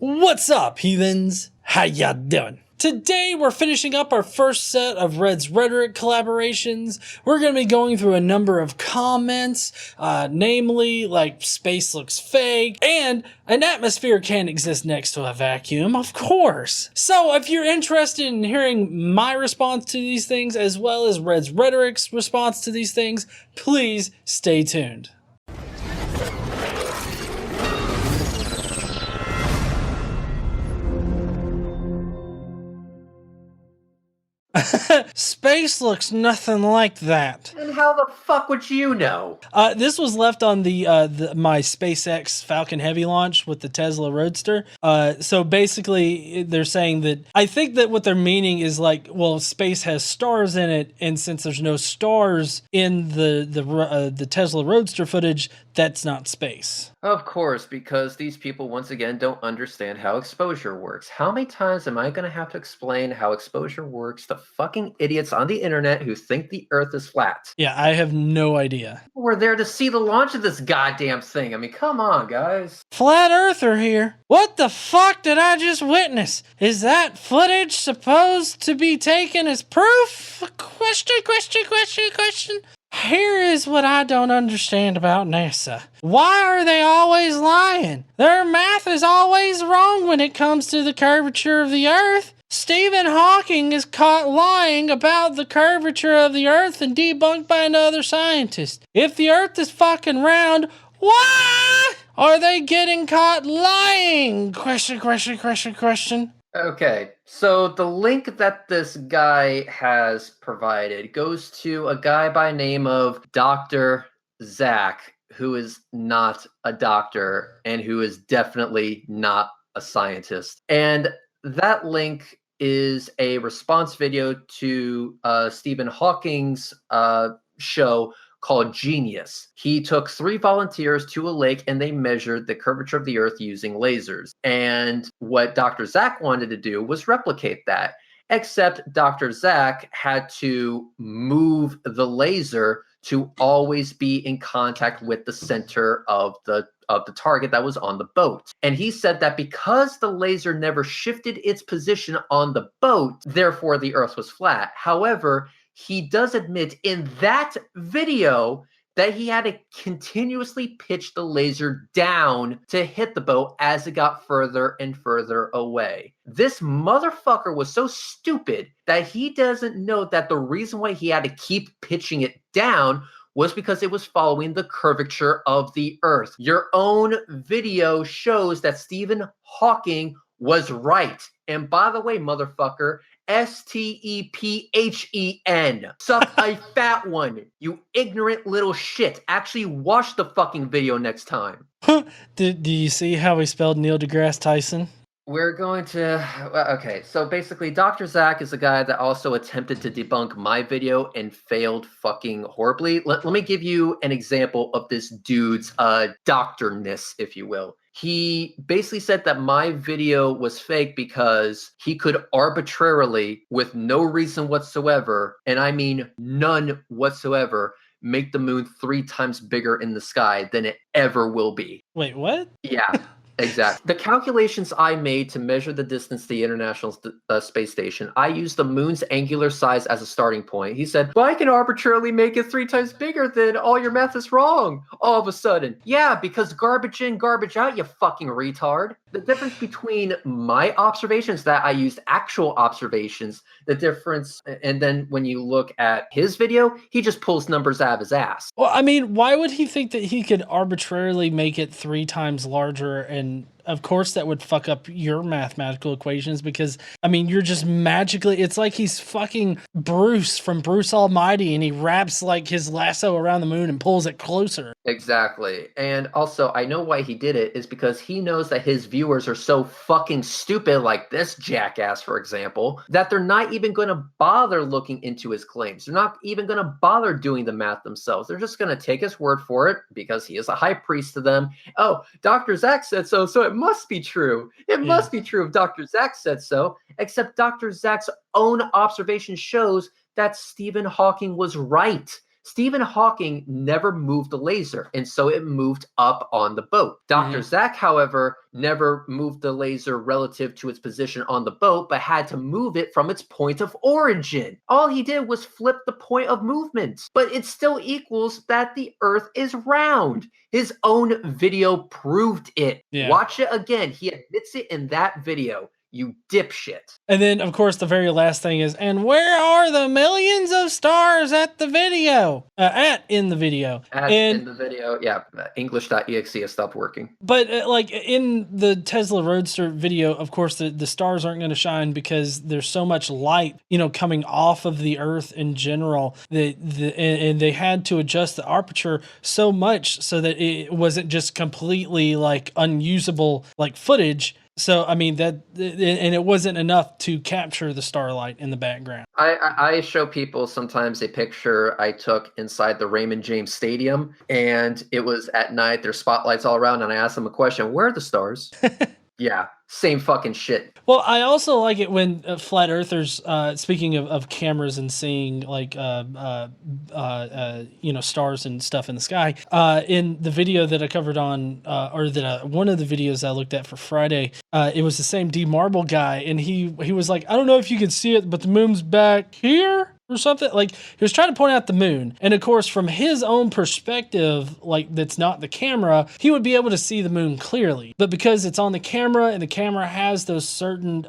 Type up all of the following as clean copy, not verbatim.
What's up, heathens? How ya doing? Today we're finishing up our first set of Reds Rhetoric collaborations. We're going to be going through a number of comments, namely like space looks fake and an atmosphere can't exist next to a vacuum, of course. So if you're interested in hearing my response to these things as well as Reds Rhetoric's response to these things, please stay tuned. Space looks nothing like that. And how the fuck would you know? This was left on my SpaceX Falcon Heavy launch with the Tesla Roadster. So basically, they're saying that I think that what they're meaning is like, well, space has stars in it, and since there's no stars in the Tesla Roadster footage, that's not space. Of course, because these people once again don't understand how exposure works. How many times am I going to have to explain how exposure works to fucking idiots on the internet who think the Earth is flat? Yeah, I have no idea. We're there to see the launch of this goddamn thing. I mean, come on, guys. Flat Earther here. What the fuck did I just witness? Is that footage supposed to be taken as proof? Question. Here is what I don't understand about NASA. Why are they always lying? Their math is always wrong when it comes to the curvature of the Earth. Stephen Hawking is caught lying about the curvature of the Earth and debunked by another scientist. If the Earth is fucking round, why are they getting caught lying? Question. Okay, so the link that this guy has provided goes to a guy by name of Dr. Zach, who is not a doctor and who is definitely not a scientist. And that link is a response video to Stephen Hawking's show called Genius. He took 3 volunteers to a lake and they measured the curvature of the Earth using lasers. And what Dr. Zach wanted to do was replicate that, except Dr. Zach had to move the laser to always be in contact with the center of the target that was on the boat. And he said that because the laser never shifted its position on the boat, therefore the Earth was flat. However, he does admit in that video that he had to continuously pitch the laser down to hit the boat as it got further and further away. This motherfucker was so stupid that he doesn't know that the reason why he had to keep pitching it down was because it was following the curvature of the Earth. Your own video shows that Stephen Hawking was right. And by the way, motherfucker, STEPHEN. Suck a fat one, you ignorant little shit. Actually watch the fucking video next time. Do you see how he spelled Neil deGrasse Tyson? We're going to... Okay, so basically Dr. Zach is a guy that also attempted to debunk my video and failed fucking horribly. Let me give you an example of this dude's doctorness, if you will. He basically said that my video was fake because he could arbitrarily, with no reason whatsoever, and I mean none whatsoever, make the moon 3 times bigger in the sky than it ever will be. Wait, what? Yeah. Exactly. The calculations I made to measure the distance to the International Space Station, I used the moon's angular size as a starting point. He said, well, I can arbitrarily make it 3 times bigger, then all your math is wrong. All of a sudden. Yeah, because garbage in, garbage out, you fucking retard. The difference between my observations, that I used actual observations, the difference, and then when you look at his video, he just pulls numbers out of his ass. Well, I mean, why would he think that he could arbitrarily make it 3 times larger? And of course that would fuck up your mathematical equations because, I mean, you're just magically, it's like he's fucking Bruce from Bruce Almighty and he wraps like his lasso around the moon and pulls it closer. Exactly. And also, I know why he did it is because he knows that his viewers are so fucking stupid, like this jackass, for example, that they're not even going to bother looking into his claims. They're not even going to bother doing the math themselves. They're just going to take his word for it because he is a high priest to them. Oh, Dr. Zach said so, so it must be true. It must be true if Dr. Zach said so, except Dr. Zach's own observation shows that Stephen Hawking was right. Stephen Hawking never moved the laser, and so it moved up on the boat. Dr. Zach, however, never moved the laser relative to its position on the boat, but had to move it from its point of origin. All he did was flip the point of movement, but it still equals that the Earth is round. His own video proved it. Yeah. Watch it again. He admits it in that video. You dipshit. And then, of course, the very last thing is, and where are the millions of stars at the video? In the video. In the video, yeah. English.exe has stopped working. But like in the Tesla Roadster video, of course, the stars aren't going to shine because there's so much light, coming off of the Earth in general. And they had to adjust the aperture so much so that it wasn't just completely like unusable like footage. So, I mean, and it wasn't enough to capture the starlight in the background. I show people sometimes a picture I took inside the Raymond James Stadium, and it was at night. There's spotlights all around, and I asked them a question, where are the stars? Yeah, same fucking shit. Well, I also like it when flat earthers, speaking of cameras and seeing like, stars and stuff in the sky, in the video that I covered on, one of the videos I looked at for Friday, it was the same D Marble guy. And he was like, I don't know if you can see it, but the moon's back here. Or something. Like, he was trying to point out the moon. And of course, from his own perspective, like that's not the camera, he would be able to see the moon clearly. But because it's on the camera and the camera has those certain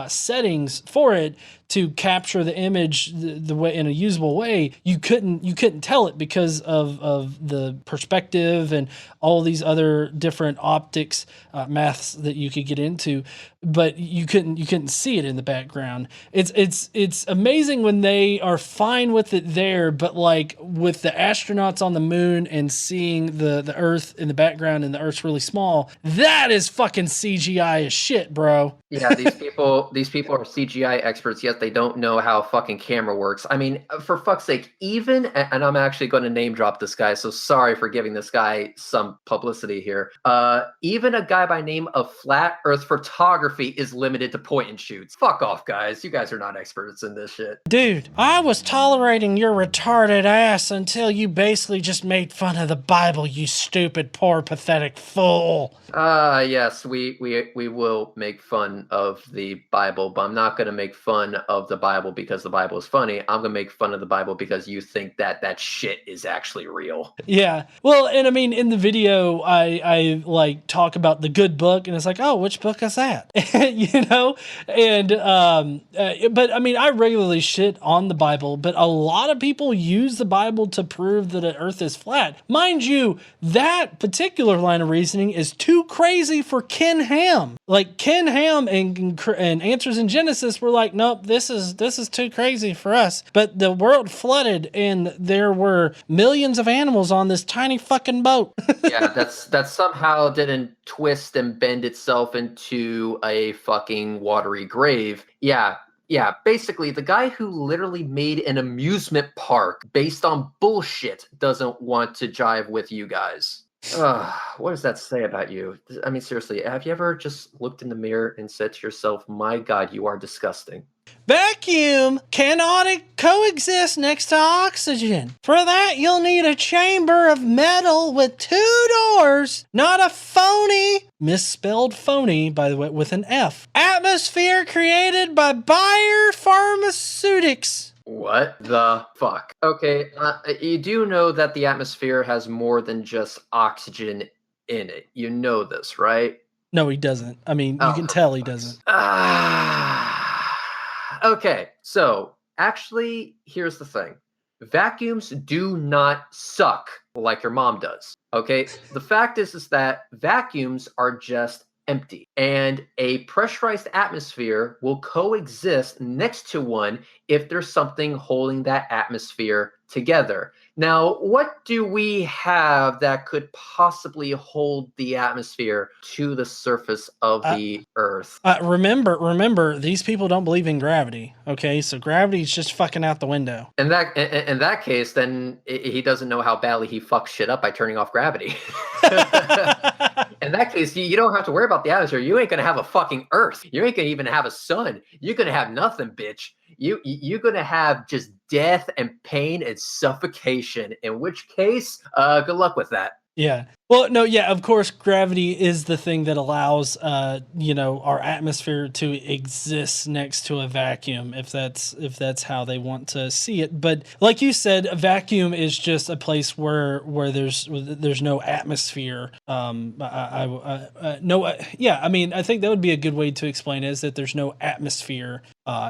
settings for it to capture the image the way in a usable way, you couldn't tell it because of the perspective and all these other different optics maths that you could get into, but you couldn't see it in the background. It's amazing when they are fine with it there, but like with the astronauts on the moon and seeing the Earth in the background and the Earth's really small, that is fucking CGI as shit, bro. Yeah, these people are CGI experts, yet they don't know how fucking camera works. I mean, for fuck's sake, and I'm actually going to name drop this guy, so sorry for giving this guy some publicity here. Even a guy by name of Flat Earth Photography is limited to point and shoots. Fuck off, guys. You guys are not experts in this shit. Dude, I was tolerating your retarded ass until you basically just made fun of the Bible, you stupid, poor, pathetic fool. Yes, we will make fun of the Bible, but I'm not going to make fun of the Bible because the Bible is funny. I'm going to make fun of the Bible because you think that shit is actually real. Yeah. Well, and I mean, in the video, I like talk about the good book, and it's like, oh, which book is that? And, but I mean, I regularly shit on the Bible, but a lot of people use the Bible to prove that the Earth is flat. Mind you, that particular line of reasoning is too crazy for Ken Ham. Like Ken Ham and Answers in Genesis were like, nope, this is too crazy for us. But the world flooded and there were millions of animals on this tiny fucking boat. Yeah, that somehow didn't twist and bend itself into a fucking watery grave. Yeah, basically, the guy who literally made an amusement park based on bullshit doesn't want to jive with you guys. What does that say about you? I mean, seriously, have you ever just looked in the mirror and said to yourself, my God, you are disgusting? Vacuum cannot coexist next to oxygen. For that, you'll need a chamber of metal with 2 doors, not a phony, misspelled phony, by the way, with an F, atmosphere created by Bayer Pharmaceutics. What the fuck? Okay, you do know that the atmosphere has more than just oxygen in it. You know this, right? No, he doesn't. I mean, you can tell he doesn't. Okay, so actually, here's the thing. Vacuums do not suck like your mom does. Okay, the fact is that vacuums are just empty, and a pressurized atmosphere will coexist next to one if there's something holding that atmosphere together. Now, what do we have that could possibly hold the atmosphere to the surface of the Earth? Remember, these people don't believe in gravity. Okay, so gravity is just fucking out the window. In that case, then he doesn't know how badly he fucks shit up by turning off gravity. In that case, you don't have to worry about the atmosphere. You ain't gonna have a fucking Earth. You ain't gonna even have a sun. You're gonna have nothing, bitch. you're gonna have just death and pain and suffocation. In which case, good luck with that. Yeah. Well, no, yeah, of course, gravity is the thing that allows, our atmosphere to exist next to a vacuum, if that's how they want to see it. But like you said, a vacuum is just a place where there's no atmosphere. Yeah, I mean, I think that would be a good way to explain it, is that there's no atmosphere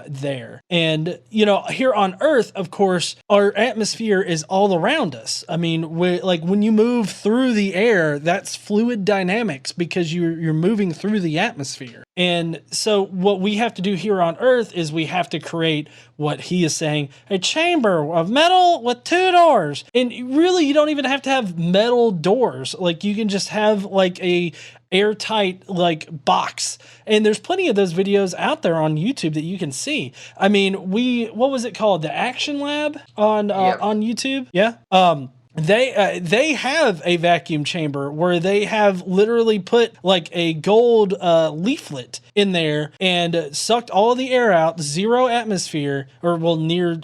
there. And, here on Earth, of course, our atmosphere is all around us. I mean, when you move through the air, that's fluid dynamics because you're moving through the atmosphere. And so what we have to do here on Earth is we have to create what he is saying, a chamber of metal with 2 doors. And really, you don't even have to have metal doors. Like, you can just have like a airtight box. And there's plenty of those videos out there on YouTube that you can see. I mean, what was it called? The Action Lab on YouTube. Yeah. They have a vacuum chamber where they have literally put like a gold leaflet in there and sucked all of the air out, 0 atmosphere, or near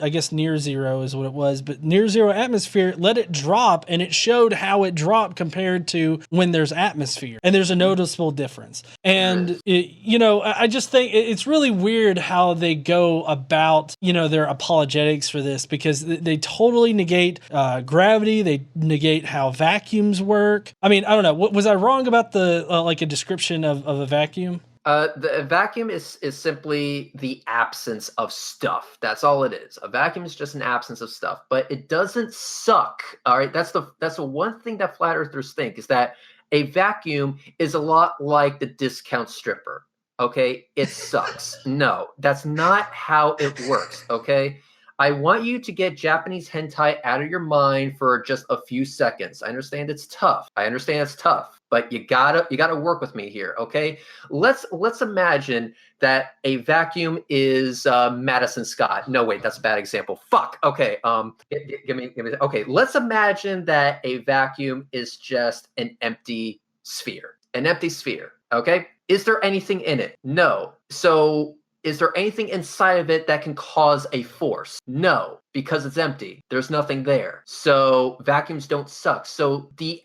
zero is what it was, but near 0 atmosphere, let it drop, and it showed how it dropped compared to when there's atmosphere, and there's a noticeable difference. And I just think it's really weird how they go about their apologetics for this, because they totally negate gravity. They negate how vacuums work. I mean, I don't know. Was I wrong about the a description of a vacuum? The vacuum is simply the absence of stuff. That's all it is. A vacuum is just an absence of stuff, but it doesn't suck. All right, that's the one thing that flat earthers think, is that a vacuum is a lot like the discount stripper. Okay, it sucks. No, that's not how it works. Okay. I want you to get Japanese hentai out of your mind for just a few seconds. I understand it's tough. But you gotta work with me here, okay? Let's imagine that a vacuum is Madison Scott. No, wait, that's a bad example. Fuck. Okay. Give me. Okay, let's imagine that a vacuum is just an empty sphere. An empty sphere. Okay. Is there anything in it? No. So, is there anything inside of it that can cause a force? No, because it's empty. There's nothing there. So vacuums don't suck. So the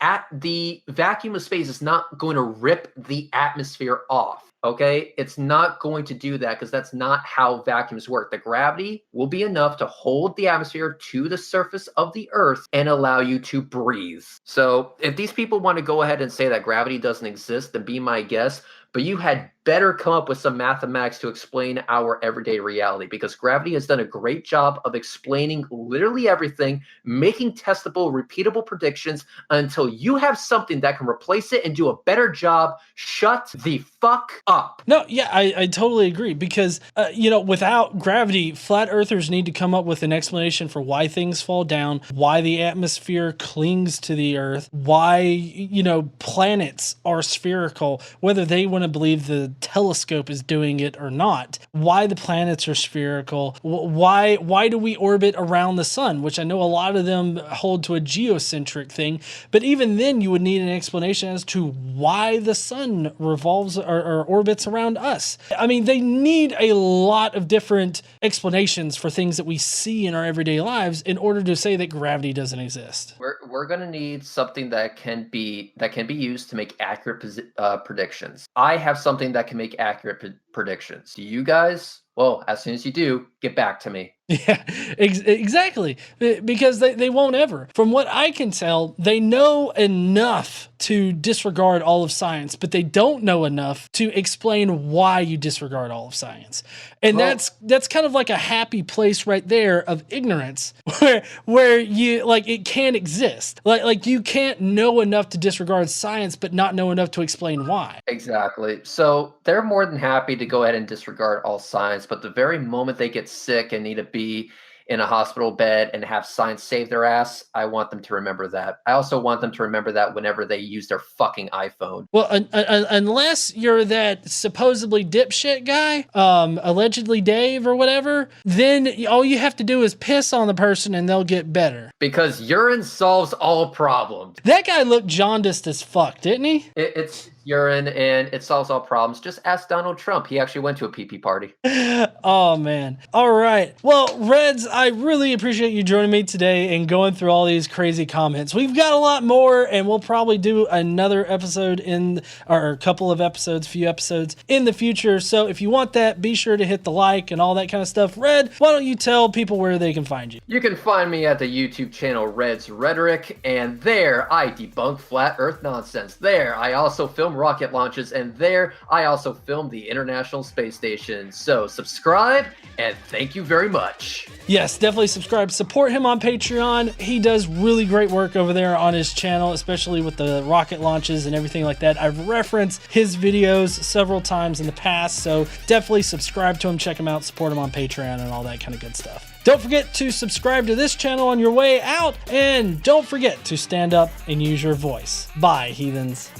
vacuum of space is not going to rip the atmosphere off. Okay, it's not going to do that, because that's not how vacuums work. The gravity will be enough to hold the atmosphere to the surface of the Earth and allow you to breathe. So if these people want to go ahead and say that gravity doesn't exist, then be my guest. But you had better come up with some mathematics to explain our everyday reality, because gravity has done a great job of explaining literally everything, making testable, repeatable predictions. Until you have something that can replace it and do a better job, shut the fuck up. No, yeah, I totally agree, because, without gravity, flat earthers need to come up with an explanation for why things fall down, why the atmosphere clings to the Earth, why, planets are spherical, whether they want to believe the telescope is doing it or not, why the planets are spherical, why do we orbit around the sun, which I know a lot of them hold to a geocentric thing, but even then you would need an explanation as to why the sun revolves or orbits around us. I mean, they need a lot of different explanations for things that we see in our everyday lives in order to say that gravity doesn't exist. We're going to need something that can be used to make accurate predictions. I have something that can make accurate predictions. Do you guys? Well, as soon as you do, get back to me. Yeah, exactly. Because they won't ever. From what I can tell, they know enough to disregard all of science, but they don't know enough to explain why you disregard all of science. And that's kind of like a happy place right there of ignorance, where you it can't exist. Like you can't know enough to disregard science, but not know enough to explain why. Exactly. So they're more than happy to go ahead and disregard all science, but the very moment they get sick and need to be in a hospital bed and have science save their ass, I want them to remember that. I also want them to remember that whenever they use their fucking iPhone. Well, unless you're that supposedly dipshit guy, allegedly Dave or whatever, then all you have to do is piss on the person and they'll get better. Because urine solves all problems. That guy looked jaundiced as fuck, didn't he? It's urine and it solves all problems. Just ask Donald Trump. He actually went to a pee-pee party. Oh man. All right. Well, Reds, I really appreciate you joining me today and going through all these crazy comments. We've got a lot more, and we'll probably do another episode or a couple of episodes, few episodes in the future. So if you want that, be sure to hit the like and all that kind of stuff. Red, why don't you tell people where they can find you? You can find me at the YouTube channel Reds Rhetoric, and there I debunk flat earth nonsense. There I also film rocket launches, and there I also film the International Space Station. So subscribe, and thank you very much. Yes, definitely subscribe. Support him on Patreon. He does really great work over there on his channel, especially with the rocket launches and everything like that. I've referenced his videos several times in the past, so definitely subscribe to him, check him out, support him on Patreon and all that kind of good stuff. Don't forget to subscribe to this channel on your way out, and don't forget to stand up and use your voice. Bye, heathens.